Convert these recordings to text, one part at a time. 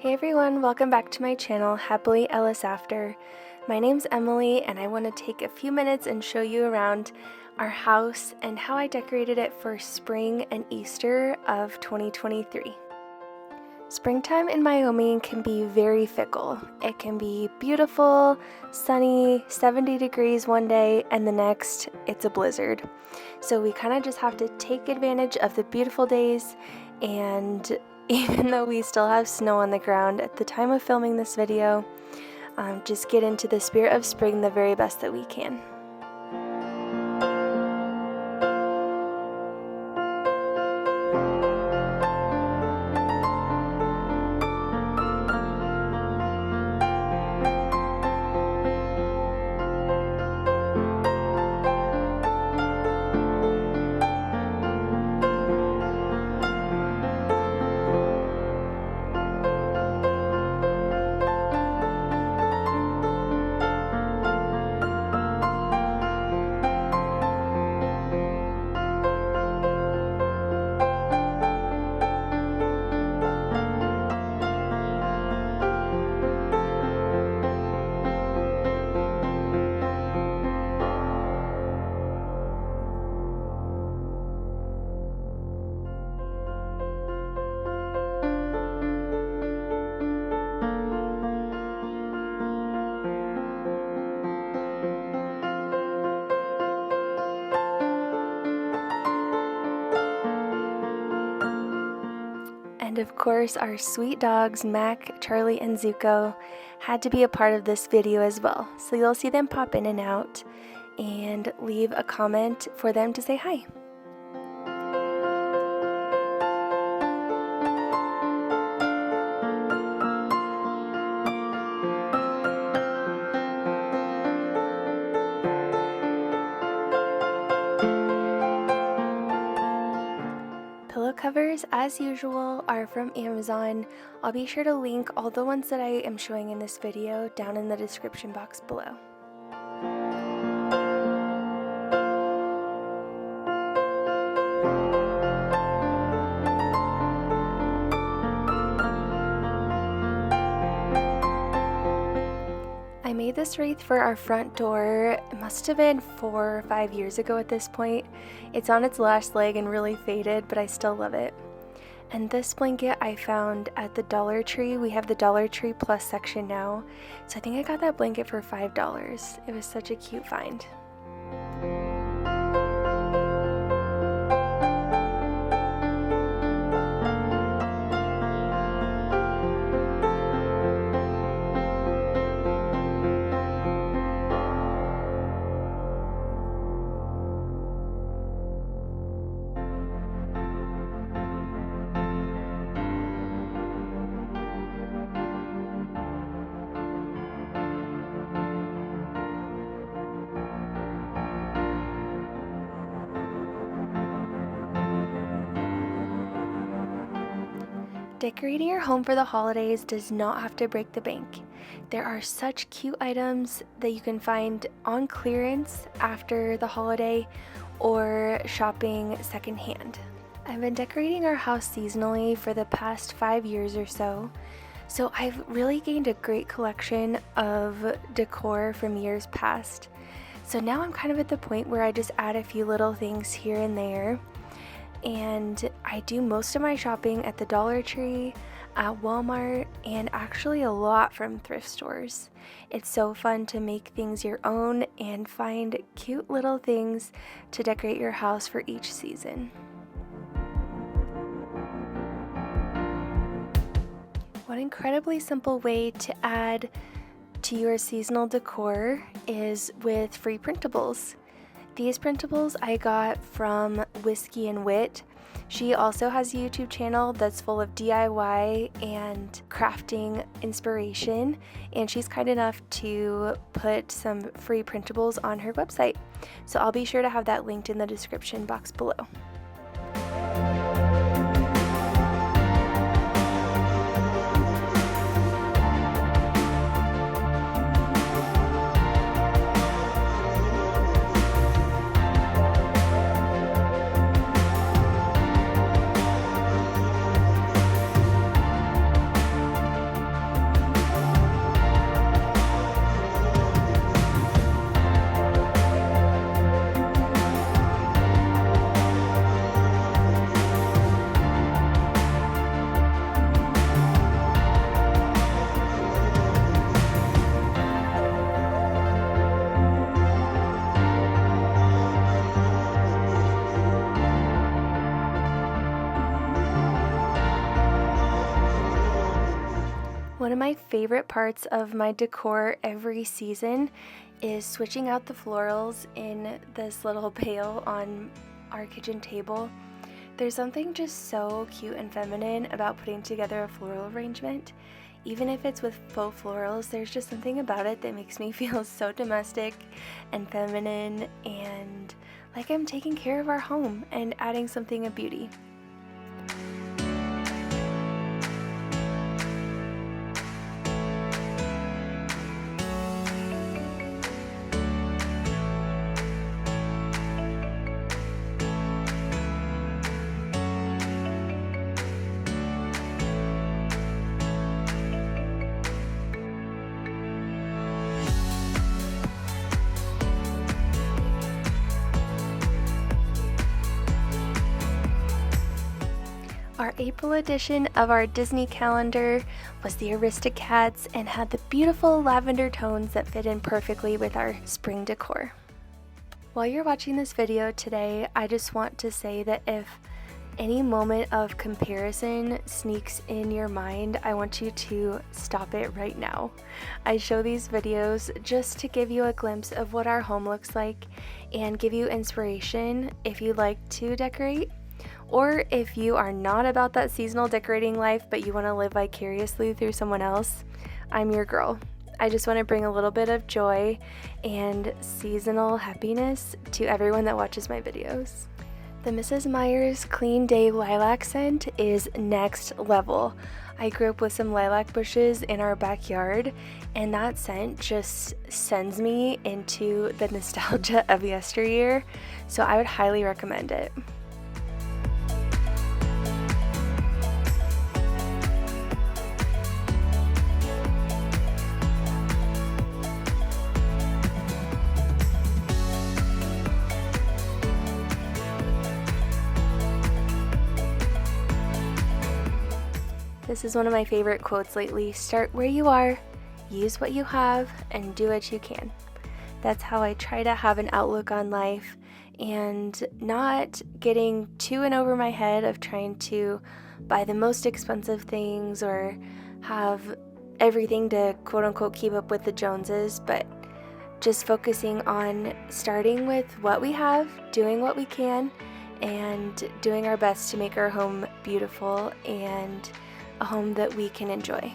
Hey everyone, welcome back to my channel, Happily Ellis After. My name's Emily and I want to take a few minutes and show you around our house and how I decorated it for spring and Easter of 2023. Springtime in Wyoming can be very fickle. It can be beautiful, sunny, 70 degrees one day, and the next it's a blizzard. So we kind of just have to take advantage of the beautiful days, and even though we still have snow on the ground at the time of filming this video, just get into the spirit of spring the very best that we can. And of course, our sweet dogs, Mac, Charlie, and Zuko, had to be a part of this video as well. So you'll see them pop in and out and leave a comment for them to say hi. Pillow covers, as usual, are from Amazon. I'll be sure to link all the ones that I am showing in this video down in the description box below. I made this wreath for our front door. It must have been 4 or 5 years ago at this point. It's on its last leg and really faded, but I still love it. And this blanket I found at the Dollar Tree. We have the Dollar Tree Plus section now. So I think I got that blanket for $5. It was such a cute find. Decorating your home for the holidays does not have to break the bank. There are such cute items that you can find on clearance after the holiday or shopping secondhand. I've been decorating our house seasonally for the past 5 years or so, so I've really gained a great collection of decor from years past. So now I'm kind of at the point where I just add a few little things here and there. And I do most of my shopping at the Dollar Tree, at Walmart, and actually a lot from thrift stores. It's so fun to make things your own and find cute little things to decorate your house for each season. One incredibly simple way to add to your seasonal decor is with free printables. These printables I got from Whiskey and Wit. She also has a YouTube channel that's full of DIY and crafting inspiration, and she's kind enough to put some free printables on her website. So I'll be sure to have that linked in the description box below. One of my favorite parts of my decor every season is switching out the florals in this little pail on our kitchen table. There's something just so cute and feminine about putting together a floral arrangement. Even if it's with faux florals, there's just something about it that makes me feel so domestic and feminine and like I'm taking care of our home and adding something of beauty. Our April edition of our Disney calendar was the Aristocats and had the beautiful lavender tones that fit in perfectly with our spring decor. While you're watching this video today, I just want to say that if any moment of comparison sneaks in your mind, I want you to stop it right now. I show these videos just to give you a glimpse of what our home looks like and give you inspiration if you like to decorate. Or if you are not about that seasonal decorating life, but you want to live vicariously through someone else, I'm your girl. I just want to bring a little bit of joy and seasonal happiness to everyone that watches my videos. The Mrs. Meyer's Clean Day Lilac scent is next level. I grew up with some lilac bushes in our backyard, and that scent just sends me into the nostalgia of yesteryear, so I would highly recommend it. This is one of my favorite quotes lately. Start where you are, use what you have, and do what you can. That's how I try to have an outlook on life and not getting too in over my head of trying to buy the most expensive things or have everything to quote unquote keep up with the Joneses, but just focusing on starting with what we have, doing what we can, and doing our best to make our home beautiful and a home that we can enjoy.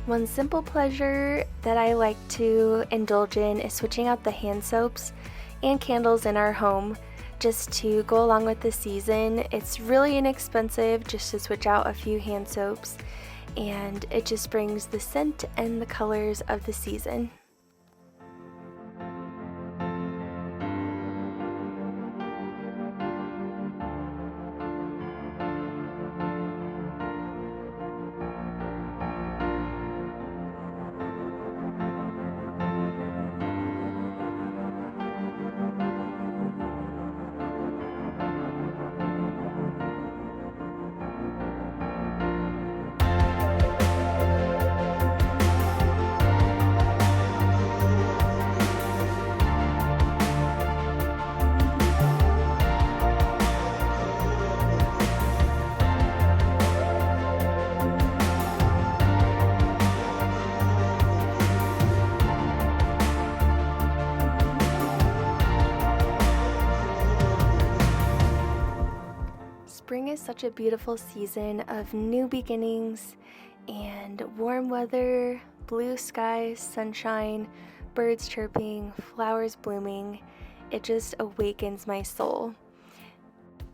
One simple pleasure that I like to indulge in is switching out the hand soaps and candles in our home. Just to go along with the season. It's really inexpensive just to switch out a few hand soaps, and it just brings the scent and the colors of the season. Spring is such a beautiful season of new beginnings and warm weather, blue skies, sunshine, birds chirping, flowers blooming. It just awakens my soul.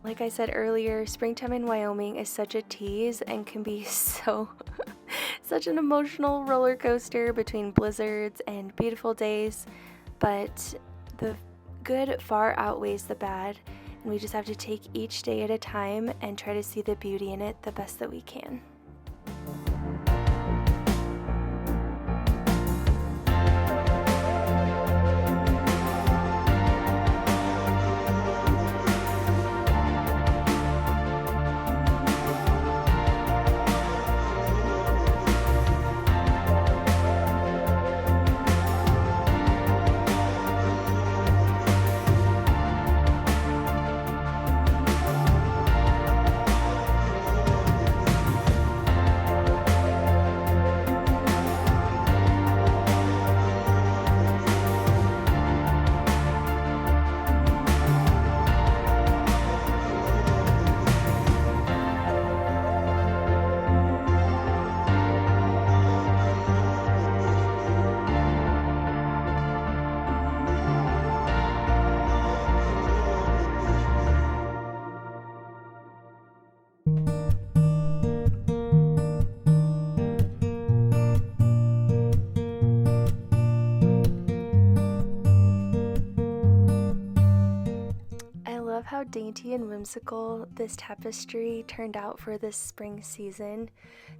Like I said earlier, springtime in Wyoming is such a tease and can be such an emotional roller coaster between blizzards and beautiful days, but the good far outweighs the bad. And we just have to take each day at a time and try to see the beauty in it the best that we can. how dainty and whimsical this tapestry turned out for this spring season.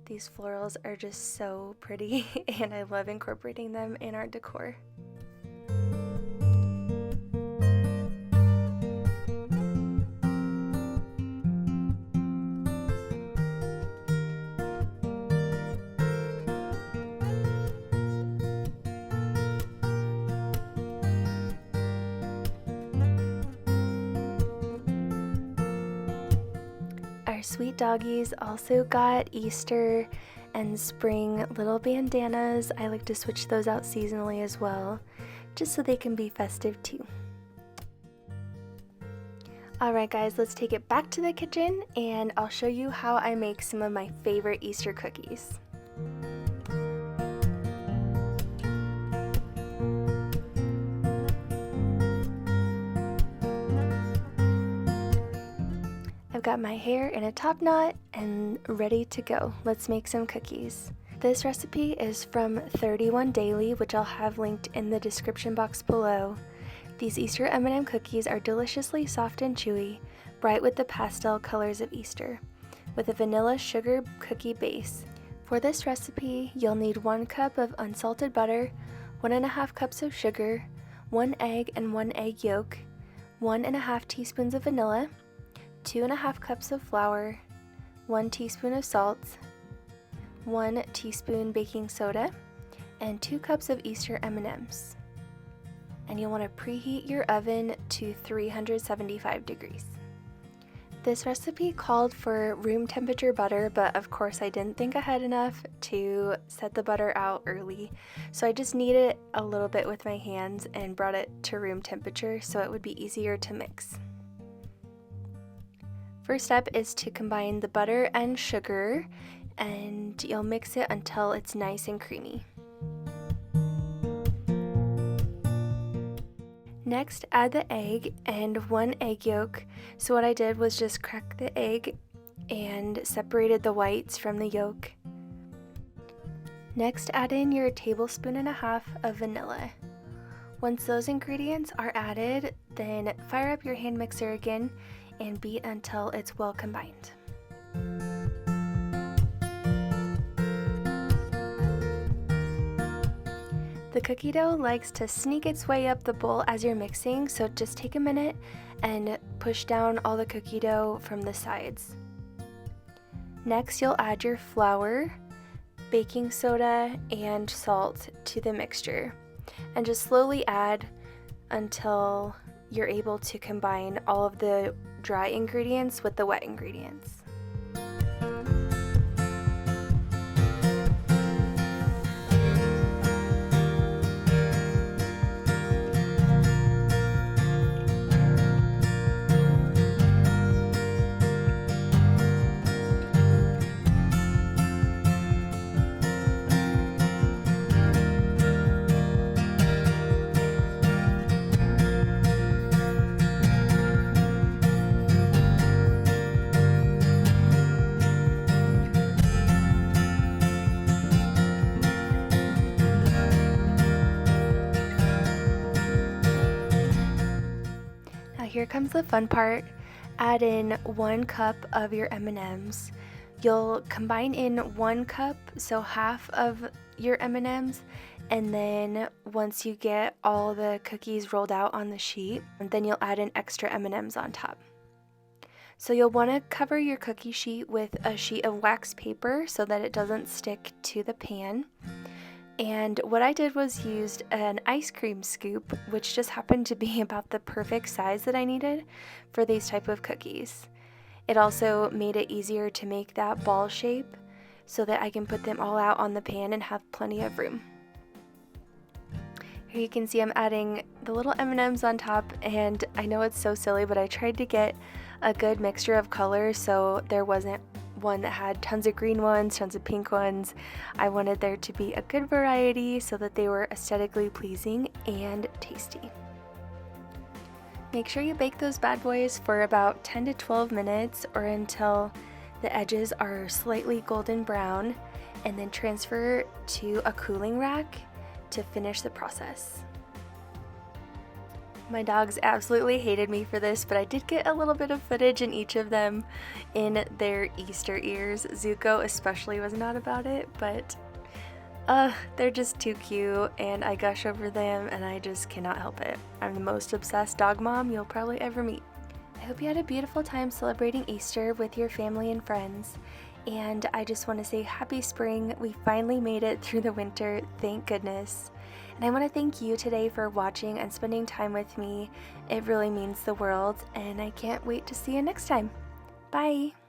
These florals are just so pretty and I love incorporating them in our decor. Our sweet doggies also got Easter and spring little bandanas. I like to switch those out seasonally as well, just so they can be festive too. Alright guys, let's take it back to the kitchen and I'll show you how I make some of my favorite Easter cookies. I've got my hair in a top knot and ready to go. Let's make some cookies. This recipe is from 31 Daily, which I'll have linked in the description box below. These Easter M&M cookies are deliciously soft and chewy, bright with the pastel colors of Easter, with a vanilla sugar cookie base. For this recipe, you'll need 1 cup of unsalted butter, 1.5 cups of sugar, 1 egg and 1 egg yolk, 1.5 teaspoons of vanilla, 2.5 cups of flour, 1 teaspoon of salt, 1 teaspoon baking soda, and 2 cups of Easter M&Ms. And you'll want to preheat your oven to 375 degrees. This recipe called for room temperature butter, but of course I didn't think ahead enough to set the butter out early, so I just kneaded it a little bit with my hands and brought it to room temperature so it would be easier to mix. First step is to combine the butter and sugar, and you'll mix it until it's nice and creamy. Next, add the egg and 1 egg yolk. So what I did was just crack the egg and separated the whites from the yolk. Next, add in your 1.5 tablespoons of vanilla. Once those ingredients are added, then fire up your hand mixer again and beat until it's well combined. The cookie dough likes to sneak its way up the bowl as you're mixing, so just take a minute and push down all the cookie dough from the sides. Next, you'll add your flour, baking soda, and salt to the mixture, and just slowly add until you're able to combine all of the dry ingredients with the wet ingredients. Here comes the fun part. Add in 1 cup of your M&Ms. You'll combine in 1 cup, so half of your M&Ms, and then once you get all the cookies rolled out on the sheet, then you'll add in extra M&Ms on top. So you'll want to cover your cookie sheet with a sheet of wax paper so that it doesn't stick to the pan. And what I did was used an ice cream scoop, which just happened to be about the perfect size that I needed for these type of cookies. It also made it easier to make that ball shape so that I can put them all out on the pan and have plenty of room. Here you can see I'm adding the little M&Ms on top, and I know it's so silly, but I tried to get a good mixture of colors so there wasn't one that had tons of green ones, tons of pink ones. I wanted there to be a good variety so that they were aesthetically pleasing and tasty. Make sure you bake those bad boys for about 10 to 12 minutes or until the edges are slightly golden brown, and then transfer to a cooling rack to finish the process. My dogs absolutely hated me for this, but I did get a little bit of footage in each of them in their Easter ears. Zuko especially was not about it, but they're just too cute and I gush over them and I just cannot help it. I'm the most obsessed dog mom you'll probably ever meet. I hope you had a beautiful time celebrating Easter with your family and friends. And I just want to say happy spring. We finally made it through the winter, thank goodness. And I want to thank you today for watching and spending time with me. It really means the world, and I can't wait to see you next time. Bye!